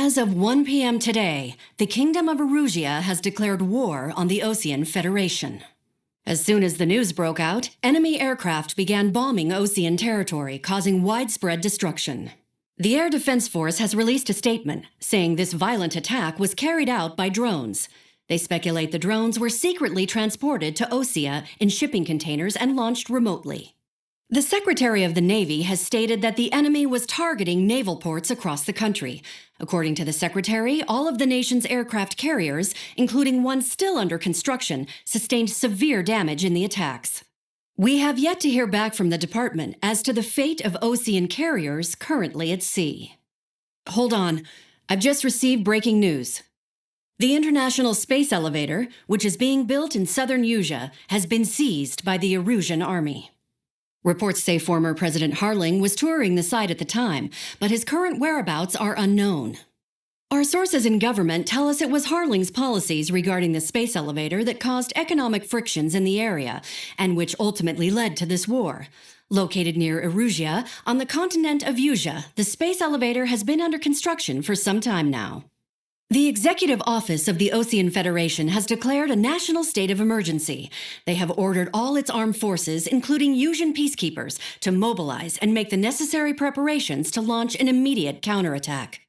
As of 1 p.m. today, the Kingdom of Erusia has declared war on the Ocean Federation. As soon as the news broke out, enemy aircraft began bombing Ocean territory, causing widespread destruction. The Air Defense Force has released a statement saying this violent attack was carried out by drones. They speculate the drones were secretly transported to Ocean in shipping containers and launched remotely. The Secretary of the Navy has stated that the enemy was targeting naval ports across the country. According to the Secretary, all of the nation's aircraft carriers, including one still under construction, sustained severe damage in the attacks. We have yet to hear back from the department as to the fate of Ocean carriers currently at sea. Hold on, I've just received breaking news. The International Space Elevator, which is being built in southern Erusia, has been seized by the Erusian army. Reports say former President Harling was touring the site at the time, but his current whereabouts are unknown. Our sources in government tell us it was Harling's policies regarding the space elevator that caused economic frictions in the area, and which ultimately led to this war. Located near Erusia, on the continent of Erusia, the space elevator has been under construction for some time now. The Executive Office of the Ocean Federation has declared a national state of emergency. They have ordered all its armed forces, including Erusian peacekeepers, to mobilize and make the necessary preparations to launch an immediate counterattack.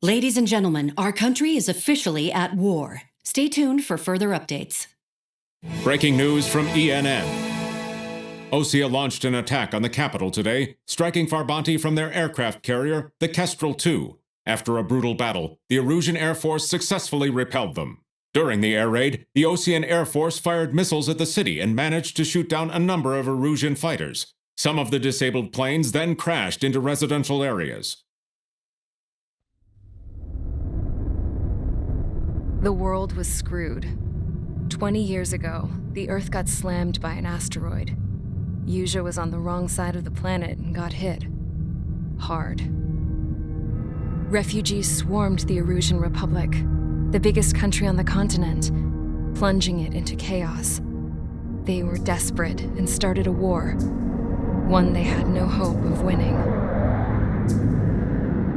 Ladies and gentlemen, our country is officially at war. Stay tuned for further updates. Breaking news from ENN. Ocean launched an attack on the capital today, striking Farbanti from their aircraft carrier, the Kestrel II. After a brutal battle, the Erusian Air Force successfully repelled them. During the air raid, the Ocean Air Force fired missiles at the city and managed to shoot down a number of Erusian fighters. Some of the disabled planes then crashed into residential areas. The world was screwed. 20 years ago, the Earth got slammed by an asteroid. Erusia was on the wrong side of the planet and got hit. Hard. Refugees swarmed the Erusian Republic, the biggest country on the continent, plunging it into chaos. They were desperate and started a war, one they had no hope of winning.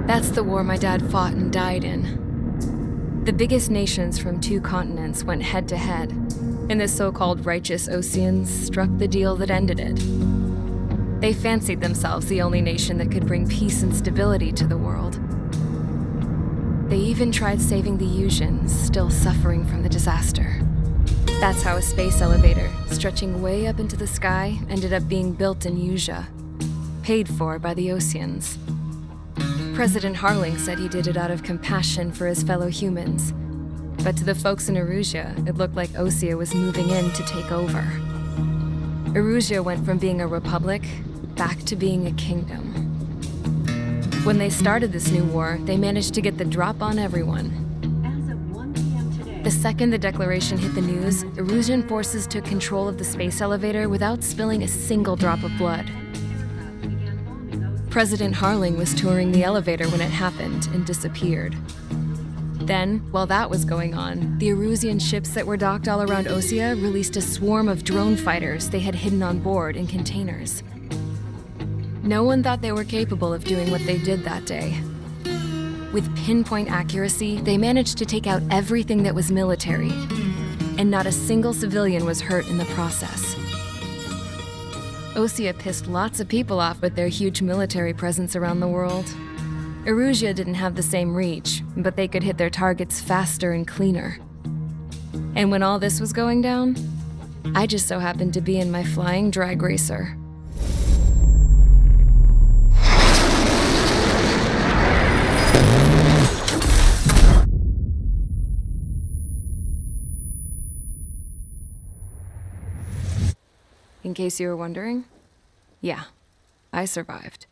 That's the war my dad fought and died in. The biggest nations from 2 continents went head-to-head, and the so-called righteous Oceans struck the deal that ended it. They fancied themselves the only nation that could bring peace and stability to the world. They even tried saving the Erusians, still suffering from the disaster. That's how a space elevator, stretching way up into the sky, ended up being built in Erusia, paid for by the Oceans. President Harling said he did it out of compassion for his fellow humans. But to the folks in Erusia, it looked like Ocean was moving in to take over. Erusia went from being a republic back to being a kingdom. When they started this new war, they managed to get the drop on everyone. As of 1 p.m. today, The second the declaration hit the news, Erusian forces took control of the space elevator without spilling a single drop of blood. President Harling was touring the elevator when it happened and disappeared. Then, while that was going on, the Erusian ships that were docked all around Ocean released a swarm of drone fighters they had hidden on board in containers. No one thought they were capable of doing what they did that day. With pinpoint accuracy, they managed to take out everything that was military, and not a single civilian was hurt in the process. Ocean pissed lots of people off with their huge military presence around the world. Erusia didn't have the same reach, but they could hit their targets faster and cleaner. And when all this was going down, I just so happened to be in my flying drag racer. In case you were wondering, yeah, I survived.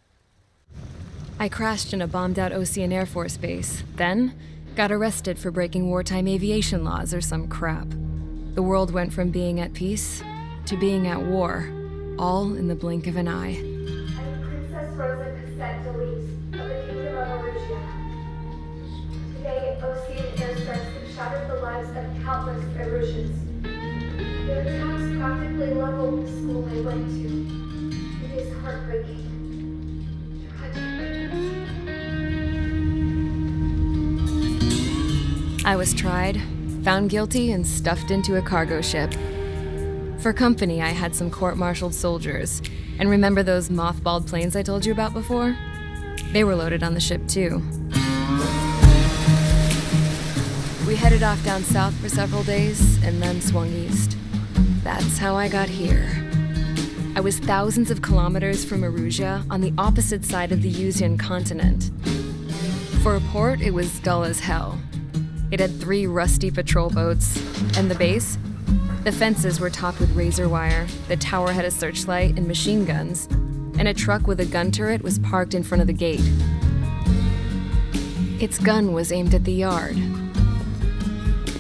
I crashed in a bombed-out Ocean Air Force base, then got arrested for breaking wartime aviation laws or some crap. The world went from being at peace to being at war, all in the blink of an eye. I'm Princess Rosa Cassette Delise of the Kingdom of Erusia. Today, Ocean airstrikes have shattered the lives of countless Erusians. Their attacks practically leveled the school I went to. It is heartbreaking. Tragic. I was tried, found guilty, and stuffed into a cargo ship. For company, I had some court-martialed soldiers. And remember those mothballed planes I told you about before? They were loaded on the ship, too. We headed off down south for several days, and then swung east. That's how I got here. I was thousands of kilometers from Erusia, on the opposite side of the Usian continent. For a port, it was dull as hell. It had 3 rusty patrol boats, and the base? The fences were topped with razor wire, the tower had a searchlight and machine guns, and a truck with a gun turret was parked in front of the gate. Its gun was aimed at the yard.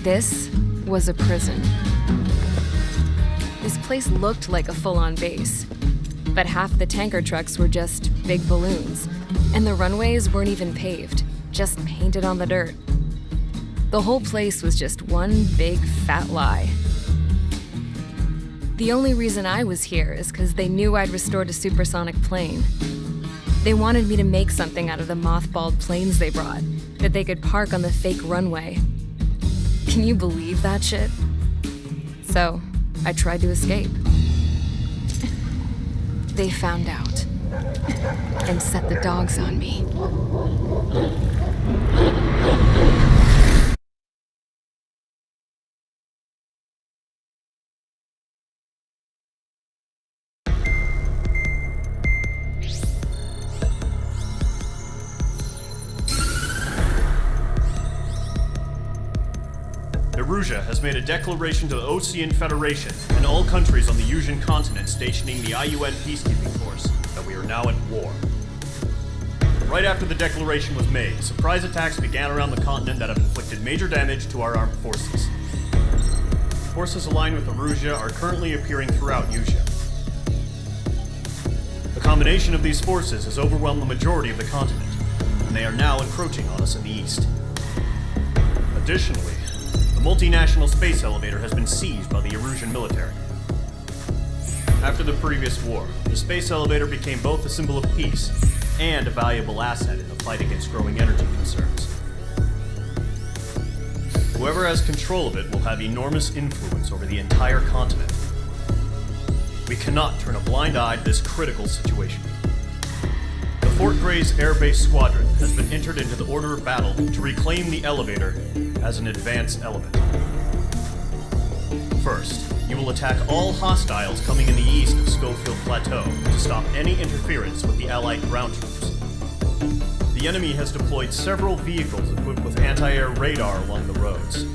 This was a prison. This place looked like a full-on base, but half the tanker trucks were just big balloons, and the runways weren't even paved, just painted on the dirt. The whole place was just one big fat lie. The only reason I was here is because they knew I'd restored a supersonic plane. They wanted me to make something out of the mothballed planes they brought, that they could park on the fake runway. Can you believe that shit? So, I tried to escape. They found out and set the dogs on me. Erusia has made a declaration to the Ocean Federation and all countries on the Usian continent stationing the IUN peacekeeping force that we are now at war. Right after the declaration was made, surprise attacks began around the continent that have inflicted major damage to our armed forces. Forces aligned with Erusia are currently appearing throughout Usia. The combination of these forces has overwhelmed the majority of the continent, and they are now encroaching on us in the east. Additionally, the multinational space elevator has been seized by the Erusian military. After the previous war, the space elevator became both a symbol of peace and a valuable asset in the fight against growing energy concerns. Whoever has control of it will have enormous influence over the entire continent. We cannot turn a blind eye to this critical situation. The Fort Gray's Air Base Squadron has been entered into the order of battle to reclaim the elevator as an advance element. First, you will attack all hostiles coming in the east of Schofield Plateau to stop any interference with the Allied ground troops. The enemy has deployed several vehicles equipped with anti-air radar along the roads.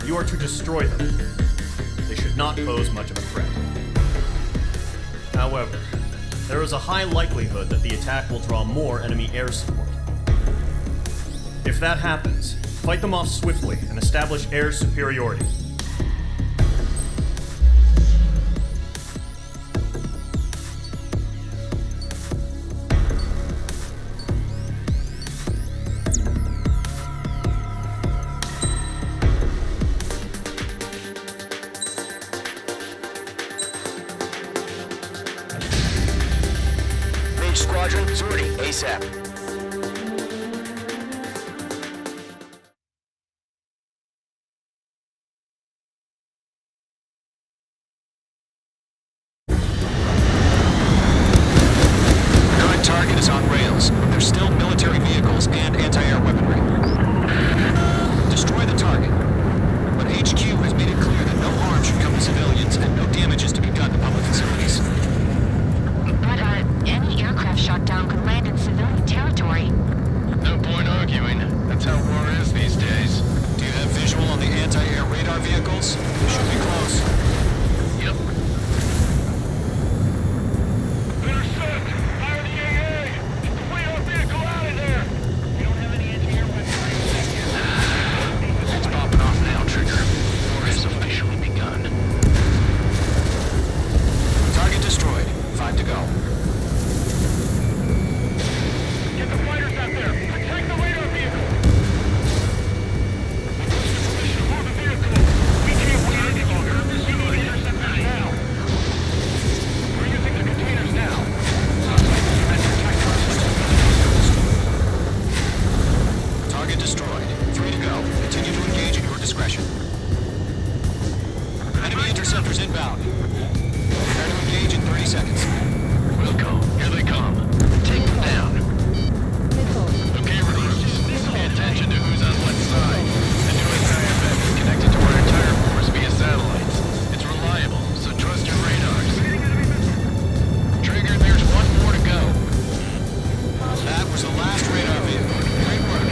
You are to destroy them. They should not pose much of a threat. However, there is a high likelihood that the attack will draw more enemy air support. If that happens, fight them off swiftly and establish air superiority. Mage Squadron, sortie ASAP. Target destroyed. 3 to go. Continue to engage in discretion. Enemy interceptors inbound. Prepare to engage in 30 seconds. We'll go. Here they come. Take them down. Okay, recruits. Pay attention to who's on what side. The new SIFF is connected to our entire force via satellites. It's reliable, so trust your radars. Trigger, there's one more to go. That was the last radar vehicle. Great work.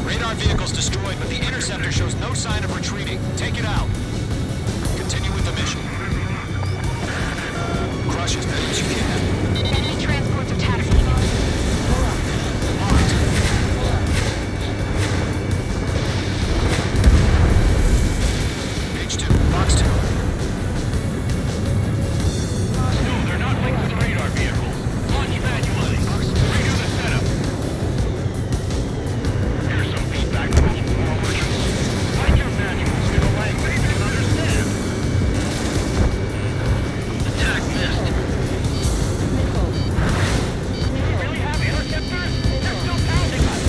Radar vehicle's destroyed, but the interceptor shows no sign of retreating. Take it out. Continue with the mission. Crush as many as you can. Enemy transports are taxiing. Marked. Page 2, box 2. No, they're not linked to the radar vehicles. Launch manually. Redo the setup. Here's some feedback from those forward. Write your manuals in a language you can understand. Attack missed. You really have interceptors? They're still pounding us.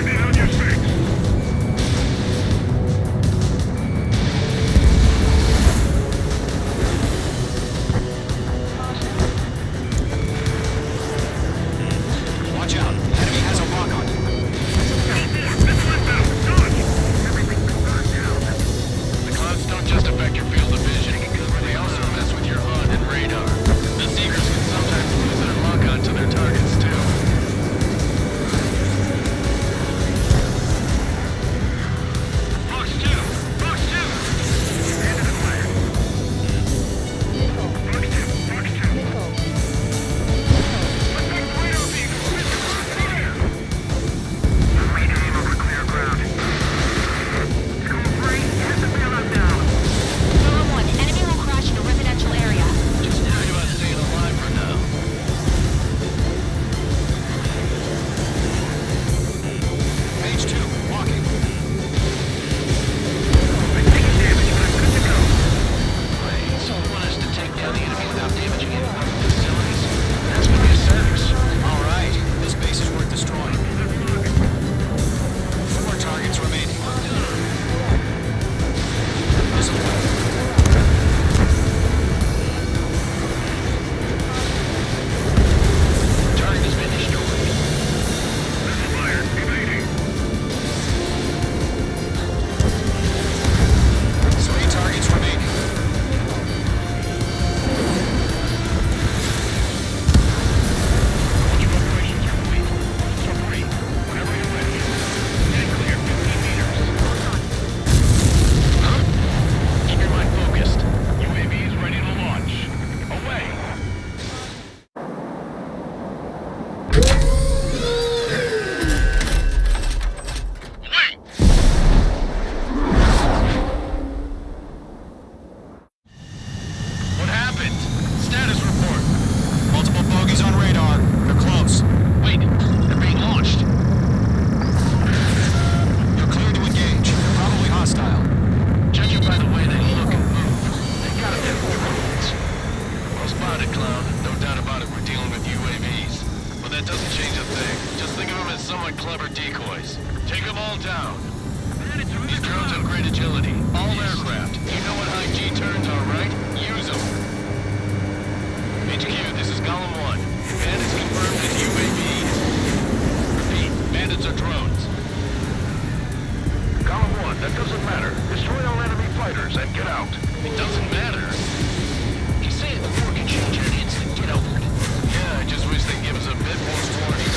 Get on your feet. Watch out. Enemy has a rock on. The clouds don't just affect your field of vision, they also mess with your HUD and radar. The Seekers can sometimes lose their lock onto their targets, too. Box 2! Box 2! End of the fire. Box 2! Box 2! Let's make the radar vehicle! Fire! I'm reading aim over clear ground. School 3, hit the bailout now. Zero 1, enemy will crash in a residential area. Just worried about staying alive for now. Page 2, walking. I'm taking damage, but I'm good to go. Wait, so you want us to take down the enemy without damaging any of the facilities? That's gonna be a service. All right. This base is worth destroying. 4 targets remaining. Missile weapon. Target has been destroyed. Missile fire, evading. 3 targets remaining. Launch operations complete. So 3, whenever you're ready. Stand clear, 15 meters. Huh? Keep your mind focused. UAVs ready to launch. Away! Wait! What happened? Status report. Multiple bogeys on radar. They're close. Wait, they're being launched. You're clear to engage. They're probably hostile. Judging by the way they look and move, they gotta be drones. Well spotted, clown. No doubt about it, we're dealing with UAVs. But that doesn't change a thing. Just think of them as somewhat clever decoys. Take them all down. These drones have great agility. All aircraft. You know what high G turns are, right? Use them. HQ, this is Column 1. Bandits confirmed as UAVs. Repeat, bandits are drones. Column 1, that doesn't matter. Destroy all enemy fighters and get out. It doesn't matter. He's saying the war can change in an instant. Get over it. Yeah, I just wish they'd give us a bit more warning.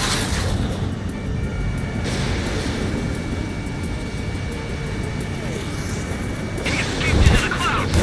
He escaped into the clouds!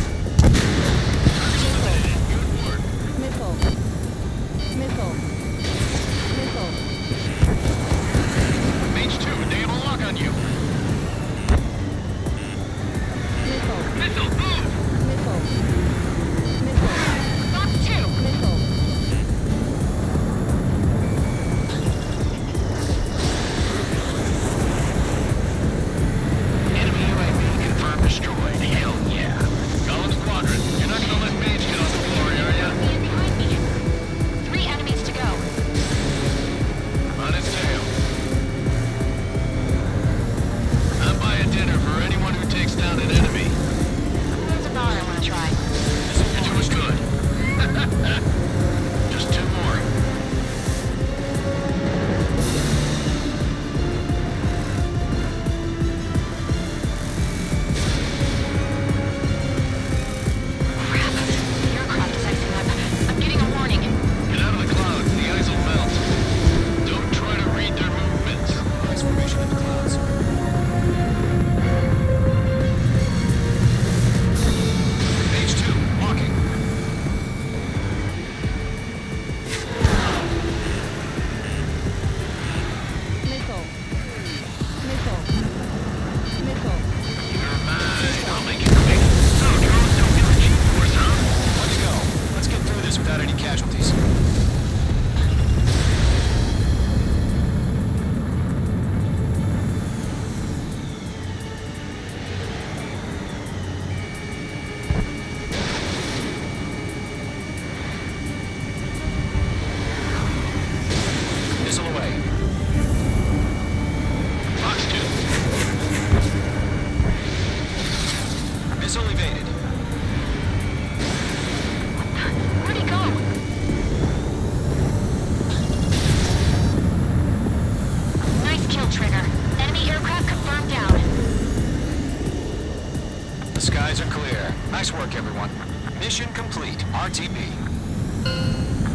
RTB.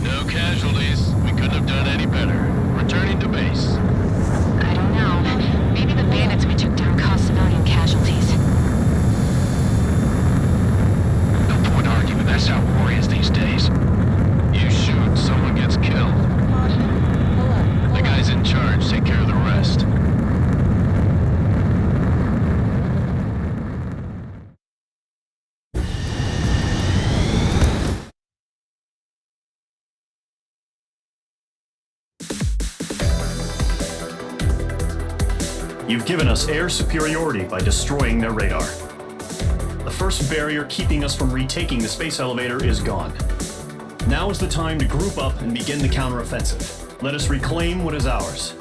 No casualties. We couldn't have done any better. Returning to base. I don't know. Maybe the bandits we took down caused civilian casualties. No point arguing. That's how war is these days. You shoot, someone gets killed. The guys in charge take care of the rest. You've given us air superiority by destroying their radar. The first barrier keeping us from retaking the space elevator is gone. Now is the time to group up and begin the counteroffensive. Let us reclaim what is ours.